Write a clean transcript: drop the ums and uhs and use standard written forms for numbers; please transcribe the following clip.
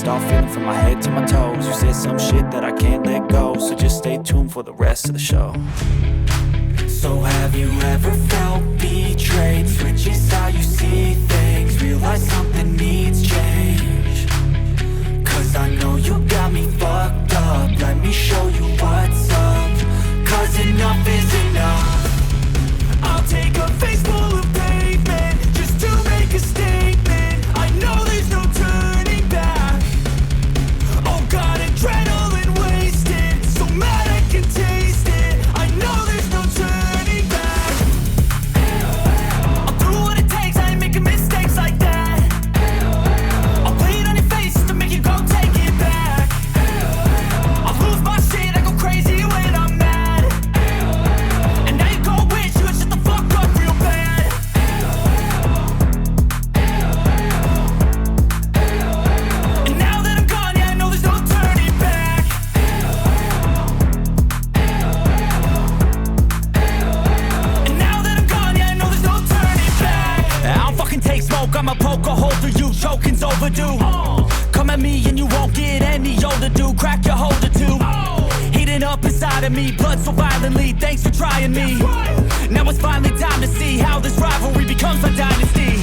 start feeling from my head to my toes. You said some shit that I can't let go, so just stay tuned for the rest of the show. So have you ever felt betrayed? Switches how you see things, realize something needs change. Cause I know you got me fucked up, let me show you what's up. Cause enough is enough. I'll take a face full of pavement just to make a statement. I know there's no turning back. Oh God, adrenaline wasted, so mad I can taste it. I know there's no turning back. I'll do what it takes, I ain't making mistakes like that. I'll play it on your face to make you go take it back. I'll lose my shit, I go crazy when I'm mad. And now you go wish you would shut the fuck up real bad. And now that I'm gone, yeah, I know there's no turning back. And now that I'm gone, yeah, I know there's no turning back. I don't fucking take smoke, I'm a poker holder, you choking's overdue. Come at me and you won't get any older, dude. Crack your holder too. Heating up inside of me, blood so violently, thanks for trying me. Now it's finally time to see how this rivalry becomes a dynasty.